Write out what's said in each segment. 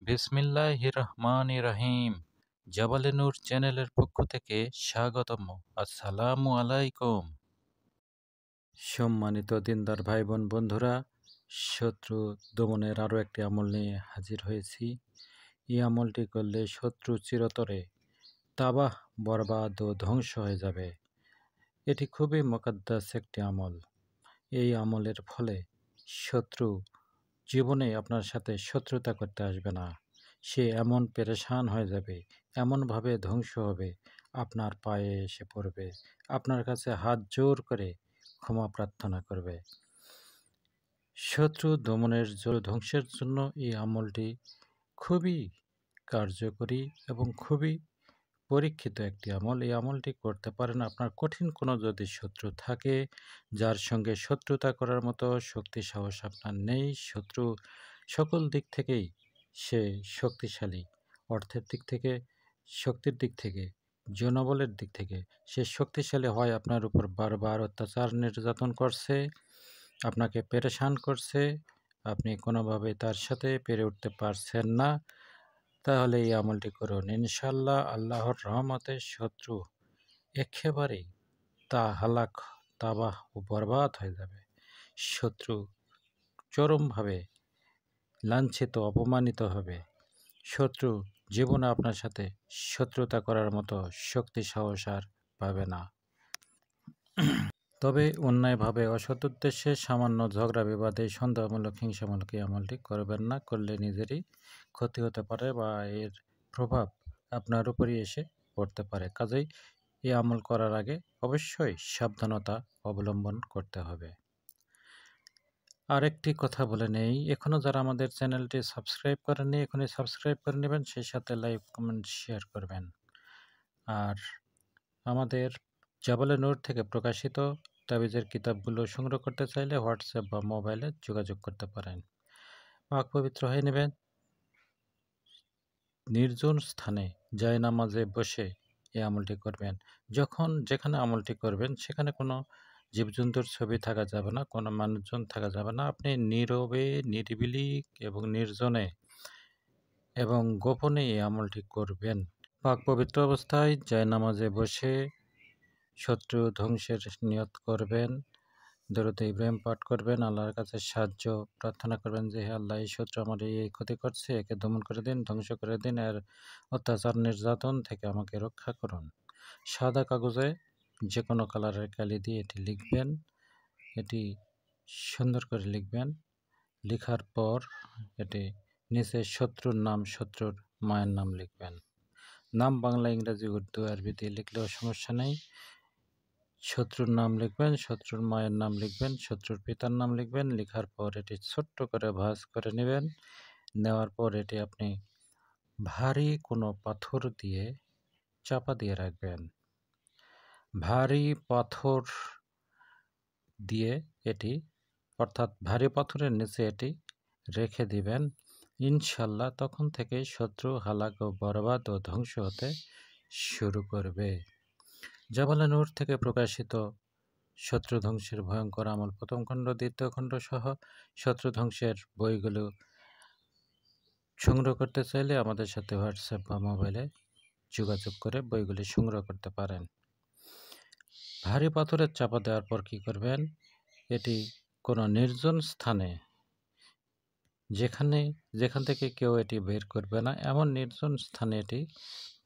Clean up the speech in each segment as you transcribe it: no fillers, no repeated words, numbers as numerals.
বিসমিল্লাহির রহমানির রহিম। জাবালে নূর চ্যানেলের পক্ষ থেকে স্বাগতম। আসসালামু আলাইকুম। সম্মানিত দিনদার ভাই বোন বন্ধুরা, শত্রু দমনের আরও একটি আমল নিয়ে হাজির হয়েছি। এই আমলটি করলে শত্রু চিরতরে তাবাহ, বরবাদ ও ধ্বংস হয়ে যাবে। এটি খুবই মুকদ্দাস একটি আমল। এই আমলের ফলে শত্রু জীবনে আপনার সাথে শত্রুতা করতে আসবে না। সে এমন পেরেশান হয়ে যাবে, এমনভাবে ধ্বংস হবে, আপনার পায়ে এসে পড়বে, আপনার কাছে হাত জোর করে ক্ষমা প্রার্থনা করবে। শত্রু দমনের ধ্বংসের জন্য এই আমলটি খুবই কার্যকরী এবং খুবই পরীক্ষিত একটি আমল। এই আমলটি করতে পারেন আপনার কঠিন কোনো যদি শত্রু থাকে, যার সঙ্গে শত্রুতা করার মতো শক্তি সাহস আপনার নেই। শত্রু সকল দিক থেকেই সে শক্তিশালী, অর্থের দিক থেকে, শক্তির দিক থেকে, জনবলের দিক থেকে সে শক্তিশালী হয়। আপনার উপর বারবার অত্যাচার নির্যাতন করছে, আপনাকে পেরেশান করছে, আপনি কোনোভাবে তার সাথে পেরে উঠতে পারছেন না। তাহলে এই আমলটি করুন, ইনশাল্লাহ আল্লাহর রহমতে শত্রু একেবারেই হালাক, তাবাহ ও বরবাদ হয়ে যাবে। শত্রু চরমভাবে লাঞ্ছিত, অপমানিত হবে। শত্রু জীবনে আপনার সাথে শত্রুতা করার মতো শক্তি সাহস আর পাবে না। তবে অন্যায়ভাবে অসৎ উদ্দেশ্যে সামান্য ঝগড়া বিবাদে সন্দেহমূলক হিংসামূলক এই আমলটি করবেন না। করলে নিজেরই ক্ষতি হতে পারে বা এর প্রভাব আপনার উপরই এসে পড়তে পারে। কাজেই এই আমল করার আগে অবশ্যই সাবধানতা অবলম্বন করতে হবে। আরেকটি কথা বলে নেই, এখনও যারা আমাদের চ্যানেলটি সাবস্ক্রাইব করেননি, এখনই সাবস্ক্রাইব করে নেবেন, সেই সাথে লাইক, কমেন্ট, শেয়ার করবেন। আর আমাদের জাবালে নূর থেকে প্রকাশিত তাবিজের কিতাবগুলো সংগ্রহ করতে চাইলে হোয়াটসঅ্যাপ বা মোবাইলে যোগাযোগ করতে পারেন। পাক পবিত্র হয়ে নেবেন, নির্জন স্থানে জায়নামাজে বসে এই আমলটি করবেন। যেখানে আমলটি করবেন সেখানে কোনো জীবজন্তুর ছবি থাকা যাবে না, কোনো মানুষজন থাকা যাবে না। আপনি নীরবে, নিরিবিলি এবং নির্জনে এবং গোপনে এই আমলটি করবেন। পাক পবিত্র অবস্থায় জায়নামাজে বসে শত্রু ধ্বংসের নিয়ত করবেন, দরুদ ইব্রাহিম পাঠ করবেন, আল্লাহর কাছে সাহায্য প্রার্থনা করবেন যে হে আল্লাহ, এই শত্রু আমার এই ক্ষতি করছে, একে দমন করে দিন, ধ্বংস করে দিন, এর অত্যাচার নির্যাতন থেকে আমাকে রক্ষা করুন। সাদা কাগজে যে কোনো কালারের কালি দিয়ে এটি লিখবেন। এটি সুন্দর করে লিখবেন। লেখার পর এটি নিচে শত্রুর নাম, শত্রুর মায়ের নাম লিখবেন। নাম বাংলা, ইংরেজি, উর্দু, আরবিতে লিখলেও সমস্যা নেই। শত্রুর নাম লিখবেন, শত্রুর মায়ের নাম লিখবেন, শত্রুর পিতার নাম লিখবেন। লেখার পর এটি ছোট্ট করে ভাঁজ করে নেবেন। নেওয়ার পর এটি আপনি ভারী কোনো পাথর দিয়ে চাপা দিয়ে রাখবেন। ভারী পাথর দিয়ে এটি, অর্থাৎ ভারী পাথরের নিচে এটি রেখে দিবেন। ইনশাল্লাহ তখন থেকে শত্রু হালাক ও বরবাদ ও ধ্বংস হতে শুরু করবে। জাবালে নূর থেকে প্রকাশিত শত্রু ধ্বংসের ভয়ঙ্কর আমল প্রথম খণ্ড, দ্বিতীয় খণ্ড সহ শত্রু ধ্বংসের বইগুলো সংগ্রহ করতে চাইলে আমাদের সাথে হোয়াটসঅ্যাপ বা মোবাইলে যোগাযোগ করে বইগুলি সংগ্রহ করতে পারেন। ভারী পাথরের চাপা দেওয়ার পর কী করবেন, এটি কোনো নির্জন স্থানে, যেখান থেকে কেউ এটি বের করবে না, এমন নির্জন স্থানে এটি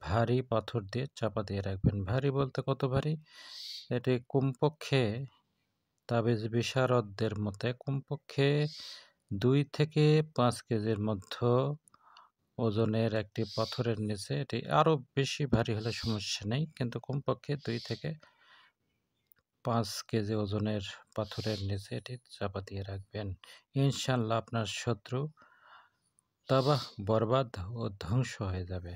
ভারী পাথর দিয়ে চাপা দিয়ে রাখবেন। ভারী বলতে কত ভারী? এটি কমপক্ষে তাবিজ বিশারদদের মতে কমপক্ষে 2 থেকে 5 কেজির মধ্যে ওজনের একটি পাথরের নিচে, এটি আরও বেশি ভারী হলে সমস্যা নেই, কিন্তু কমপক্ষে 2 থেকে 5 কেজি ওজনের পাথরের নিচে এটি চাপা দিয়ে রাখবেন। ইনশাল্লাহ আপনার শত্রু তাবাহ, বরবাদ ও ধ্বংস হয়ে যাবে।